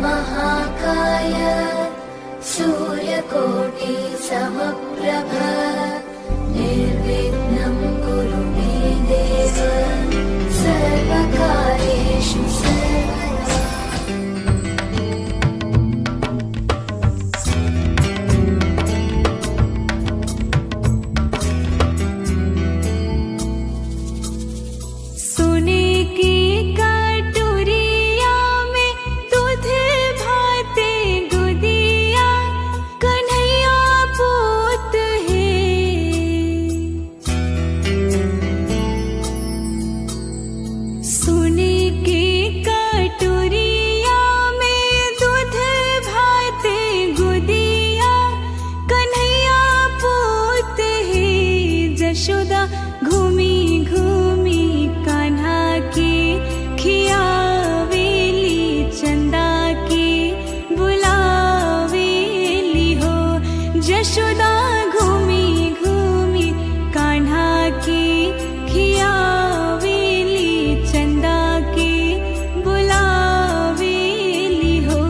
महाकाय सूर्यकोटि समप्रभ निर्विघ्नं कुरु मे देव सर्वकार्येषु सर्वदा। यशोदा घूमी घूमी कान्हा की खियावेली, चंदा की बुलावेली हो। यशोदा घूमी घूमी कान्हा की खियावेली, चंदा की बुलावेली हो।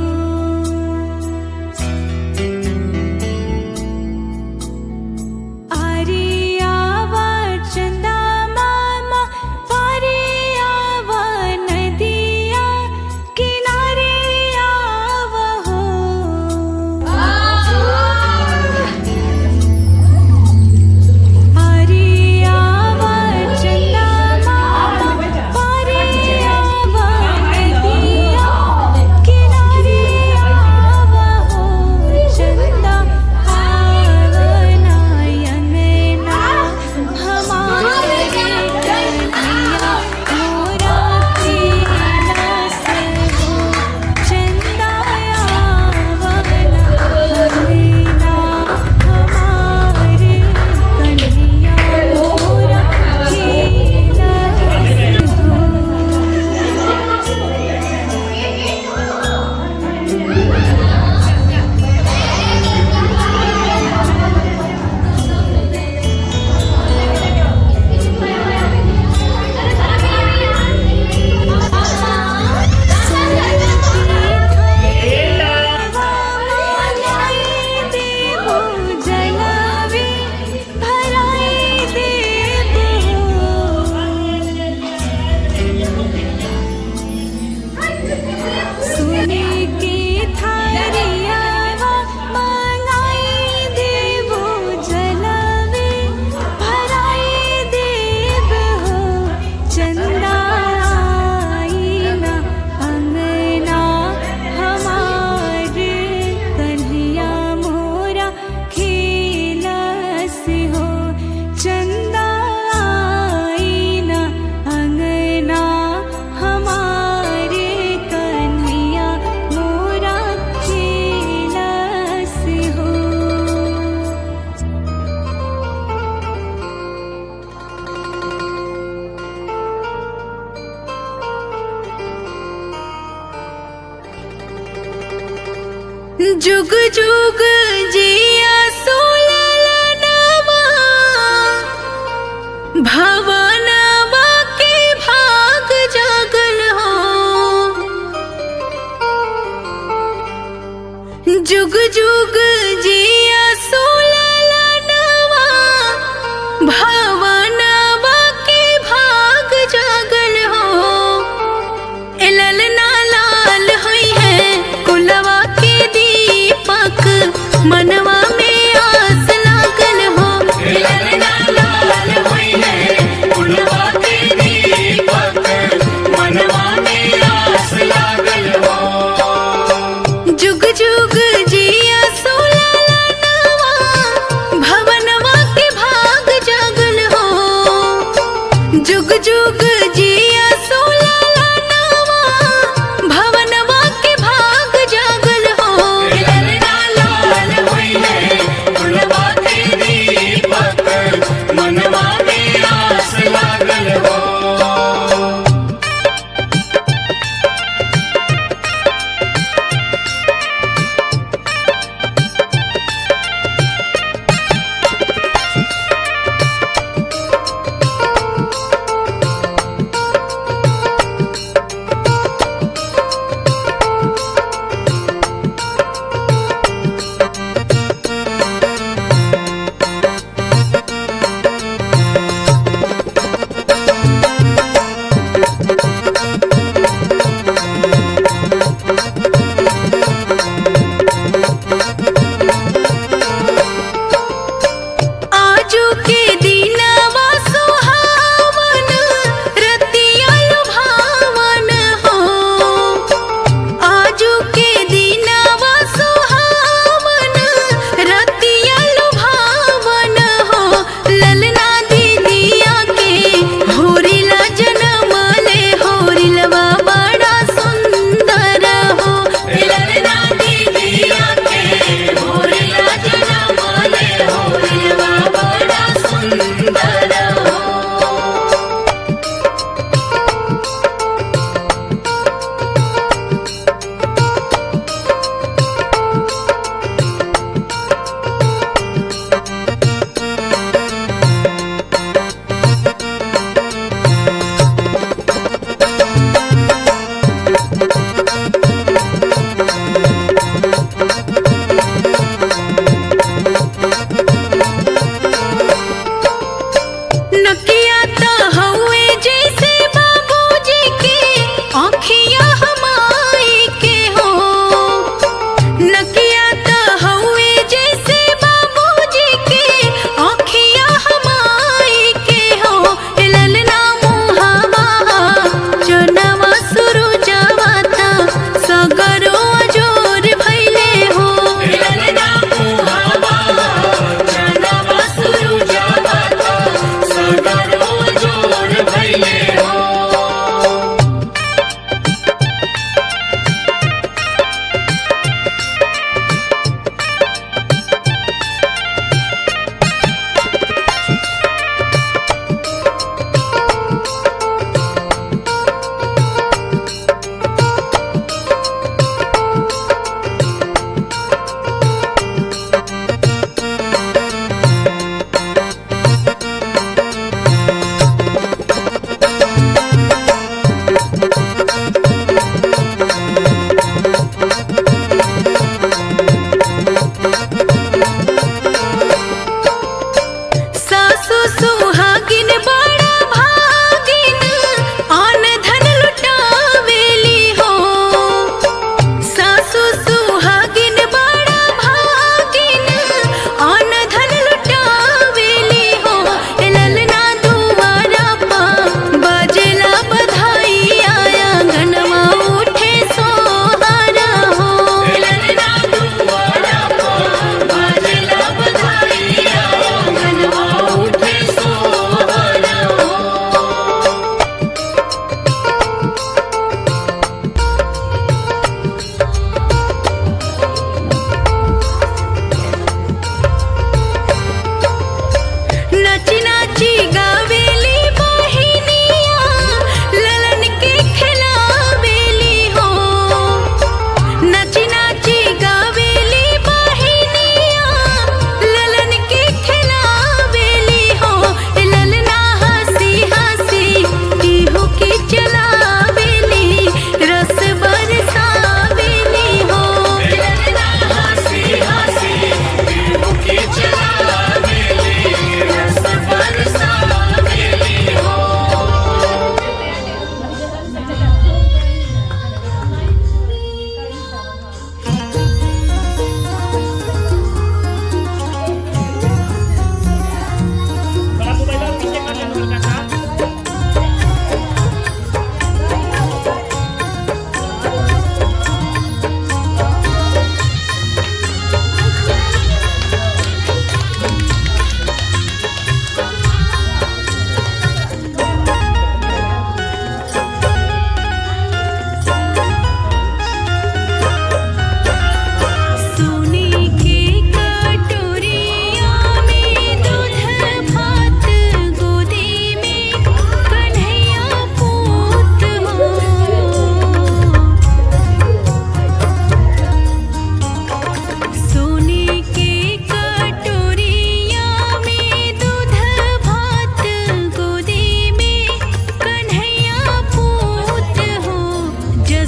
जुग जुग जिया सोललनवा, भवनवा के भाग जागल हो। जुग जुग जिया सोललनवा, भवनवा के भाग जागल हो। ललना लाल हुई है कुलवा के दीपक, मनवा में आस लागल हो। ललना लाल हुई है कुलवा के दीपक, मनवा में आस लागल हो। जुग जुग जिया सोललनवा, भवनवा के भाग जागल हो। जुग जुग जिया सोललनवा, भवनवा के भाग जागल हो। ललना लाल हुई है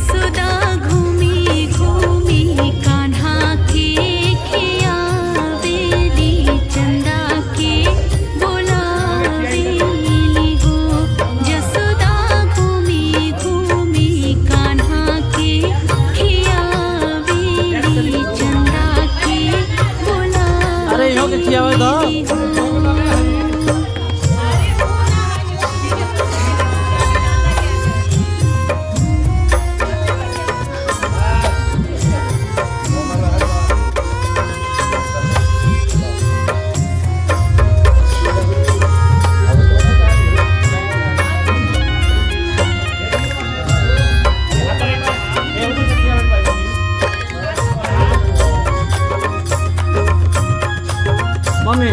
जसोदा घूमी घूमी कान्हा के खियावेली चंदा के बोलावेली हो जसोदा घूमी घूमी कान्हा के खियावेली चंदा के अरे इहो के खियावे दो। मम्मी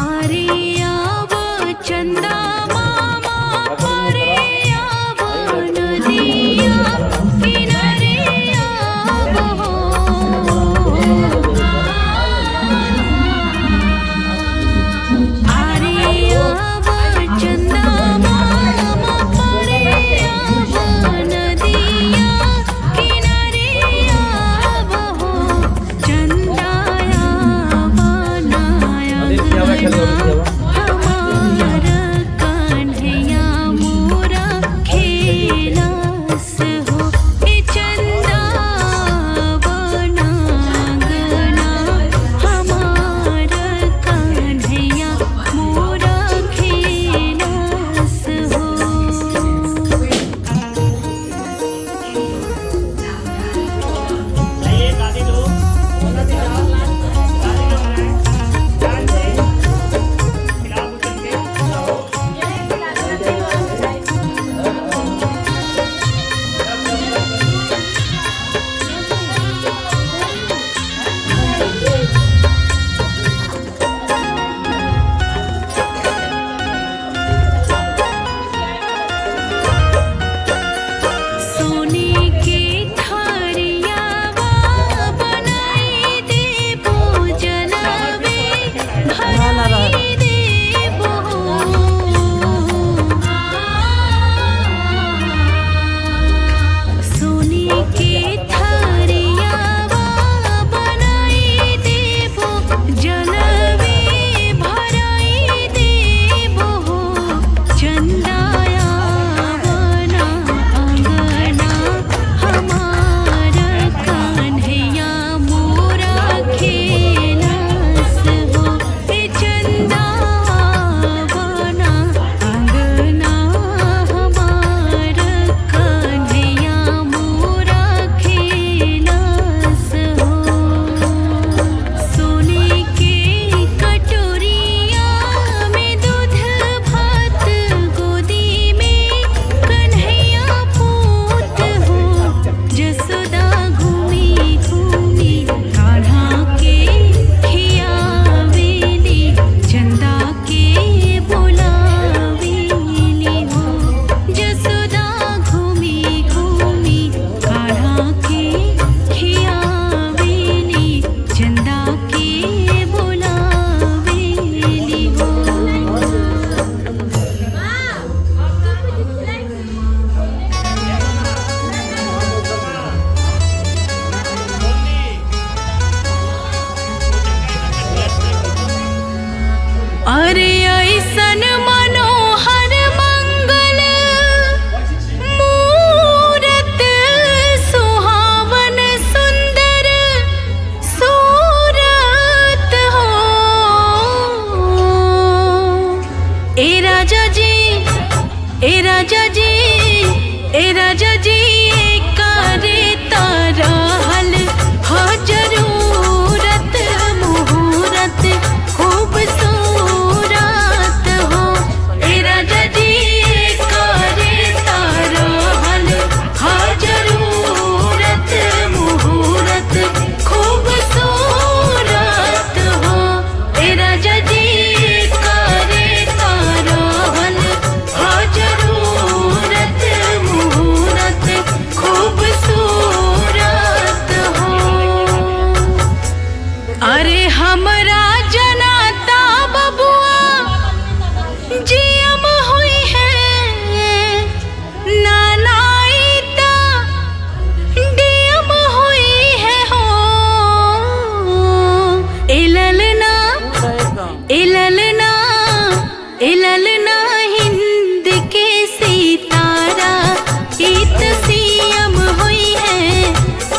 आरे आव चंदा मामा आरे आव नदिया किनारे आव हो आरे आव चंदा मामा आरे आव नदिया किनारे आव हो चंदा आव नाया हमार कान्हैया मोरा खेलस हो ए चंदा बनागना हमार कान्हैया मोरा खेलस हो सोने के थारिया बनाई देबो जलवे भराई देबो सोने के थारिया बनाई देबो जलवे भराई देबो चंदाया बना अंगना हमार कान्हैया मोरा खेलस हो ए चंदा बना अंगना हमार कान्हैया मोरा खेलस हो सोने के कटोरिया में दूध भात गोदी में कन्हैया पूत हो जसोदा घूमी घूमी कान्हा के खियावेली चंदा के बोलावेली हो जसोदा घूमी घूमी कान्हा के खियावेली चंदा के बोलावेली हो अरे ऐसन मनोहर मंगल मूरत सुहावन सुंदर सूरत हो ए राजा जी ए राजा जी ए राजा जी करे तारहल हो जरूरत मुहूर्त खूबसूरत हो ए राजा जी करे तारहल हो जरूरत मुहूर्त खूबसूरत हो ए राजा जी करे तारहल हो जरूरत मुहूर्त इललना हिंद के सितारा इत सीएम हुई है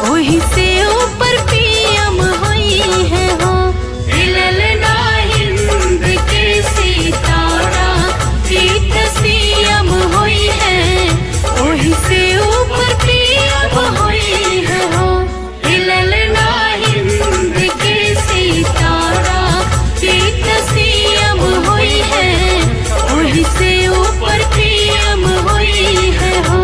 वही से ऊपर पीएम हुई है हो। इललना हिंद के सितारा इत सीएम हुई है वही से ऊपर पीएम हुई है हो। इललना हिंद के सितारा इत सीएम हुई है वही से ऊपर पीएम हुई है हो।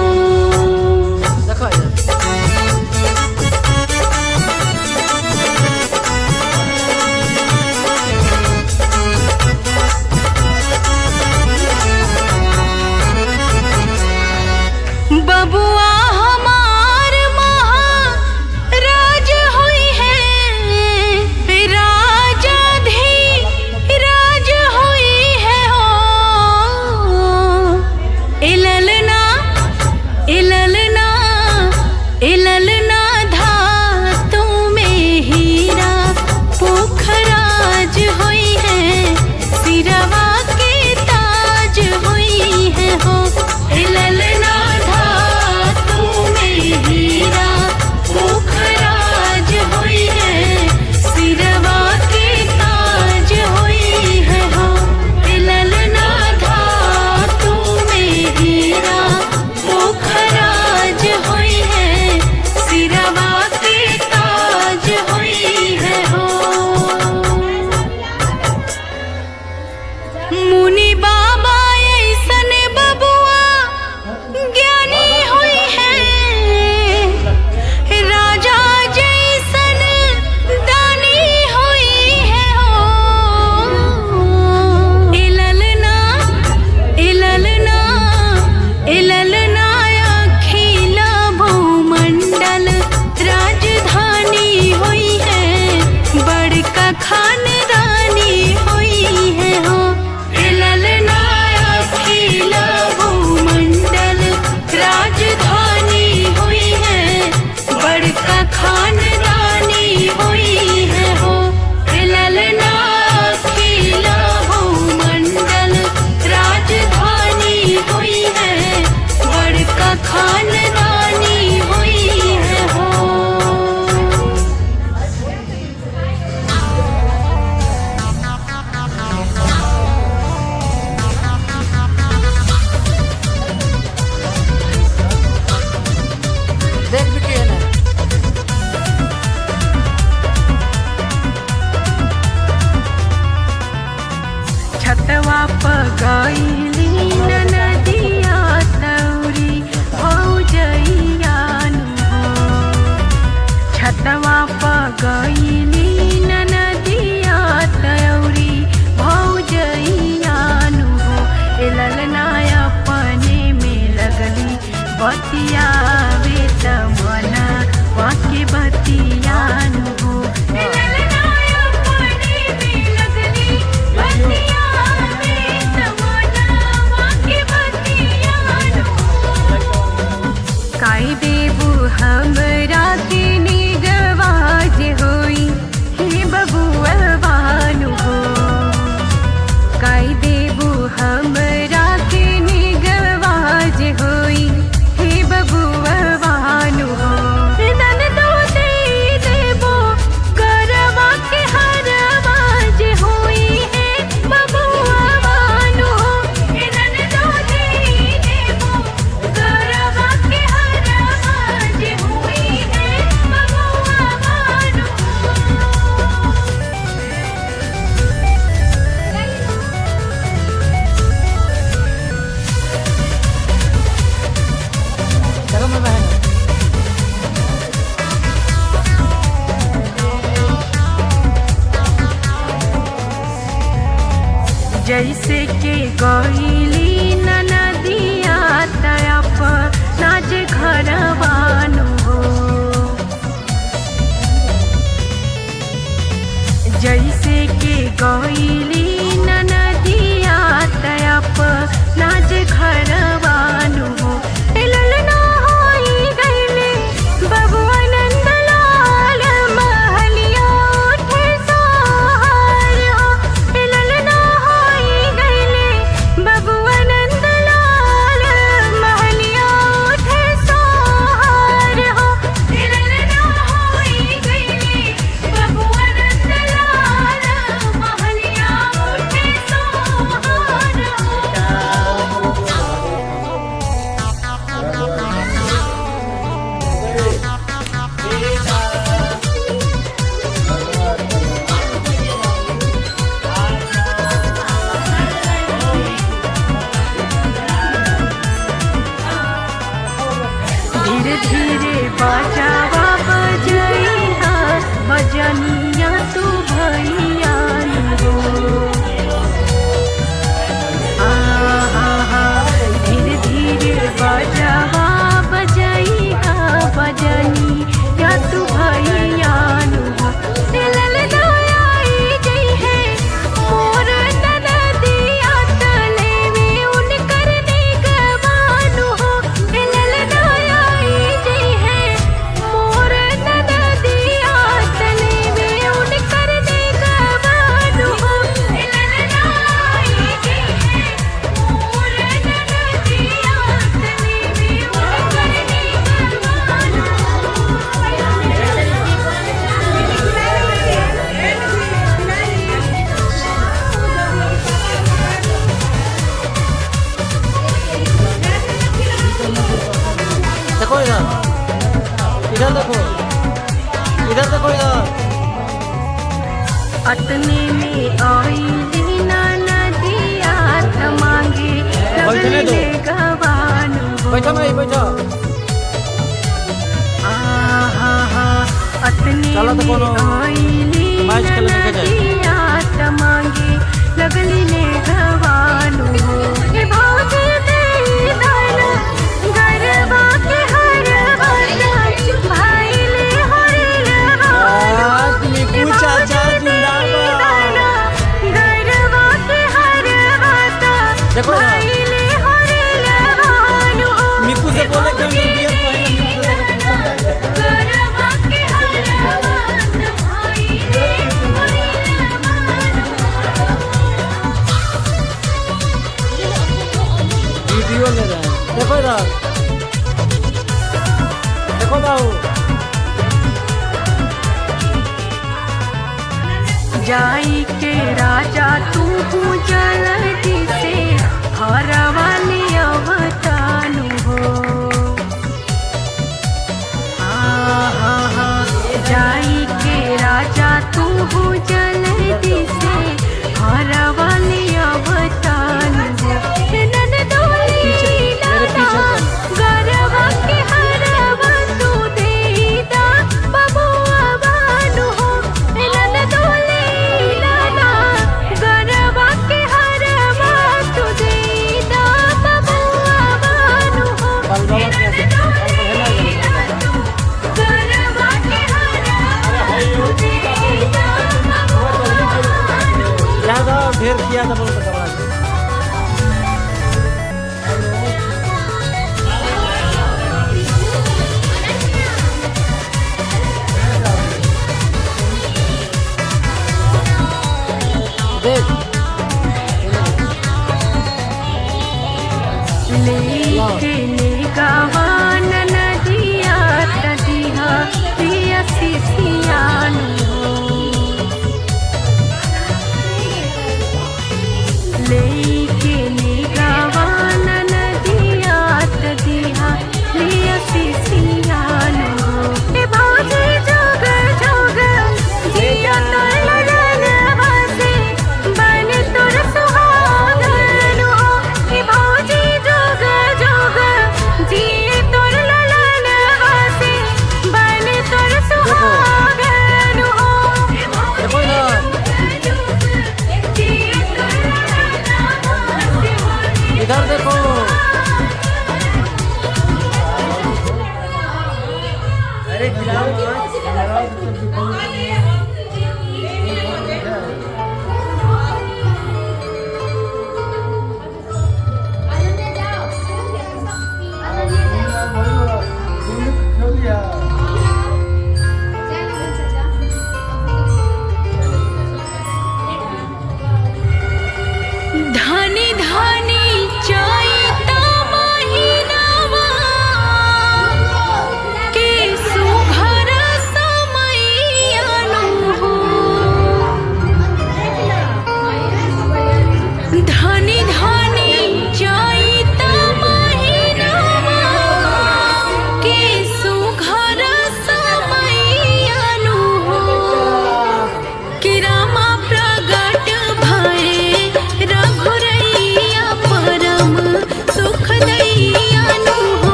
बबुआ हमार महाराज हुई है राजा धी राज हुई है हो। इललना इललना धातु में हीरा पोखराज हुई है सिरवा के ताज हुई है हो। इललना धातु में हीरा पोखराज हुई है सिरवा के ताज हुई है हो। इललना धातु में हीरा पोखराज हुई है सिरवा के ताज हुई है हो। मुनि बाबा ऐसन बबुआ ज्ञानी हुई है राजा जैसन दानी हुई है हो। इललना अखिल भूमंडल राजधानी हुई है बड़का खानदानी हुई है हो। इललना अखिल भूमंडल राजधानी हुई है बड़का खानदानी हुई है हो। इललना अखिल भूमंडल राजधानी हुई है बड़का खानदानी हुई है हो। देख भी के ना छतवा पगैली नदिया तौरी भौजैयानु हो। छतवा पगैली नदिया तौरी भौजैयानु हो। इललना अपने में लगली बतियावे तमना वाके बतियानु हो। इललना अपने में लगली बतियावे तमना वाके बतियानु हो। काई देबू हमरा के निगवाज होई हे बबुआ बानु हो। काई देबू हमरा के निगवाज होई हे बबुआ बानु हो। नन दो दे देबो गरवा के हरवाज होई है बबुआ बानु हो। नन दो दे देबो गरवा के हरवाज होई है बबुआ बानु हो। चलो मैं बहन जैसे के गईली नदिया तयप नाच घरवानु हो। जैसे के गईली नदिया तयप नाच घरवानु हो। इललना होई गईले बबुआ नंदलाल महलिया उठे सोहर हो। इललना अतने में आईली ना नदिया मांगे बैठने दो। गवान बैठो भाई बैठो। अतने चलो तो कोनो में आईली मैच ना खेलने के जाए। नदिया मांगे लगली ने गवान हे भौजी दे दाना गरबा के हरवा भाई ले हरवा आज निकू चाचा जिंदाबाद। गरबा के हरवा देखो ना। ले हरवा मिकू से बोले कि हम बियर पहले गरबा के हरवा भाई ले वीडियो ले रहे हैं। देखो इधर देखो बाबू। जाई के राजा तू जल्दी से हरवाली अवतानु हो जाई के राजा तू जल्दी से हरवाली अवतानु हो नन डोली मेरे पीछे चल। गरबा के हरवा तू देदा बबुआ बानु हो नन डोली लाला गरबा के हरवा तू देदा बबुआ बानु हो बाल बाबा कैसे गरबा के हरवा तू देदा बबुआ बानु हो ज्यादा ढेर किया था बोलो तो देख लेके निगावान नदिया तदिहा पिया सिसियानु लेके निगावान नदिया तदिहा पिया सिसियानु ए भौजी जोग जोग जिया तोर लगवासे बन तोर सुहागन हो ए भौजी जोग जोग जिए तोर लगवासे बन तोर सुहागन हो देखो इधर इधर देखो। अरे धनी धनी चैता महीनावा के सुघर समैयानु हो धनी धनी चैता महीनावा के सुघर समैयानु हो कि रामा प्रगट भये रघुरैया परम सुख दैयानु हो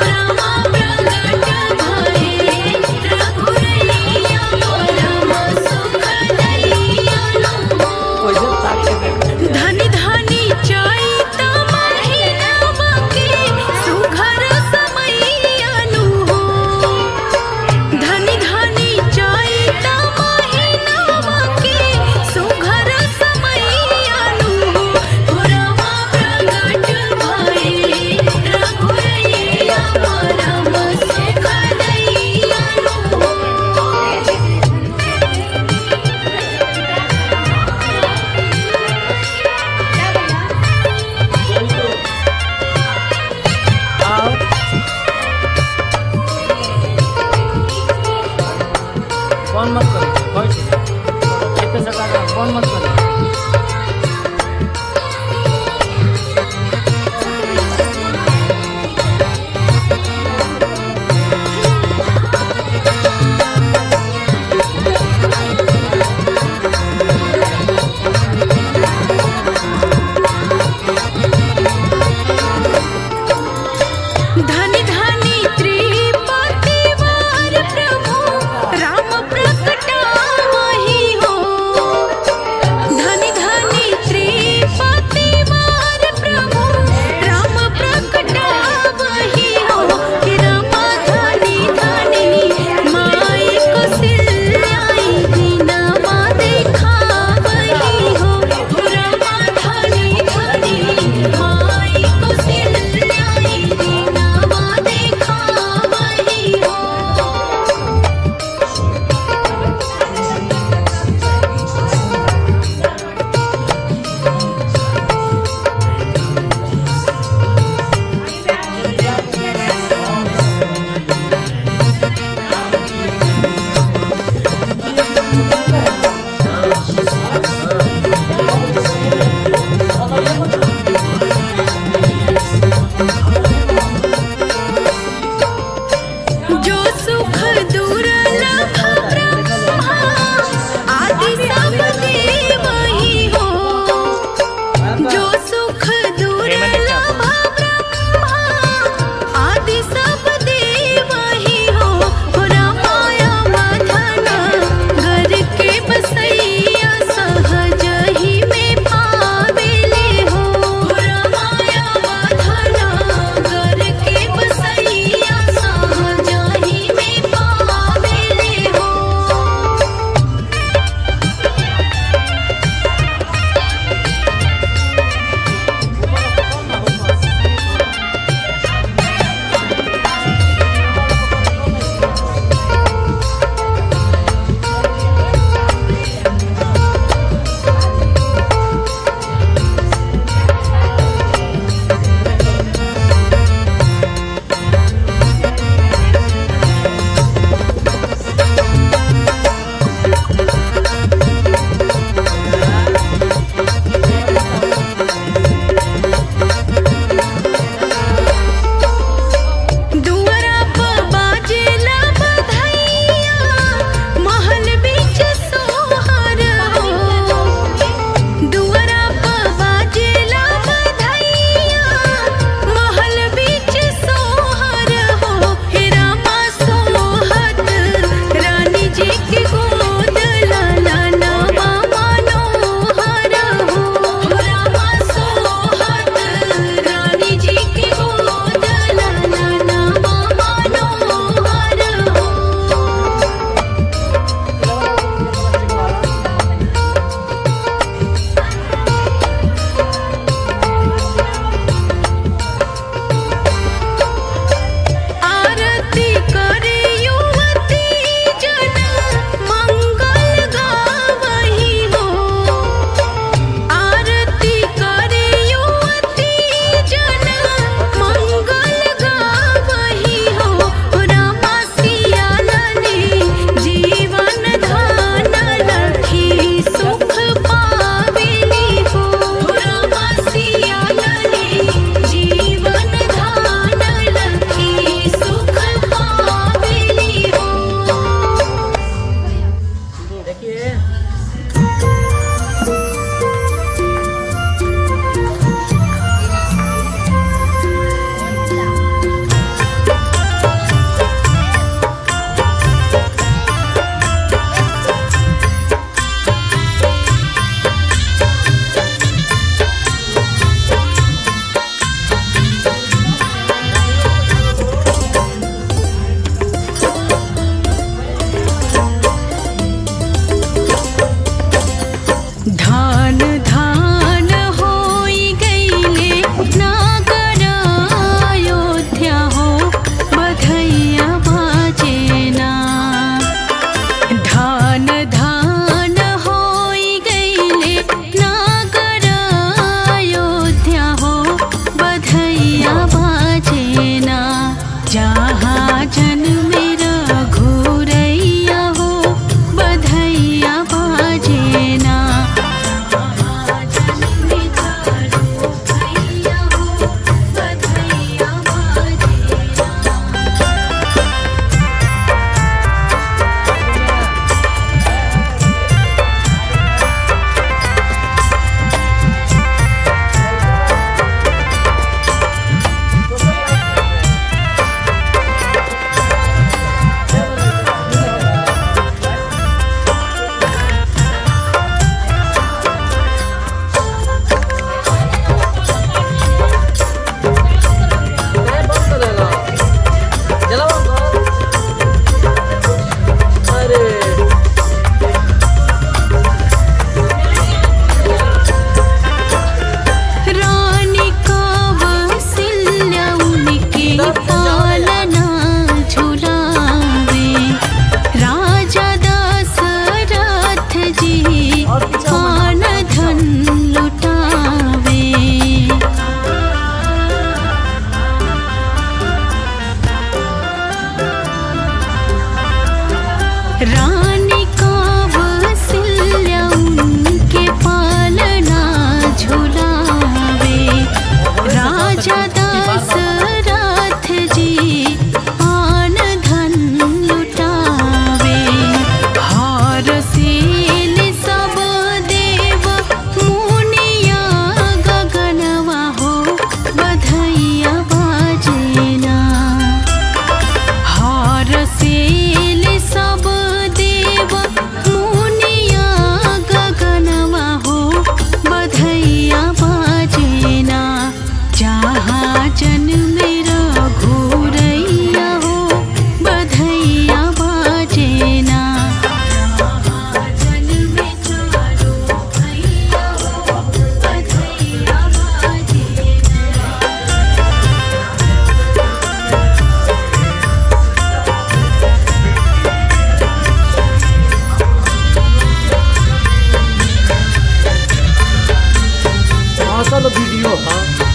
रामा प्रगट भये रघुरैया परम सुख दैयानु हो वैसे ताक से देख। धनी धनी हाँ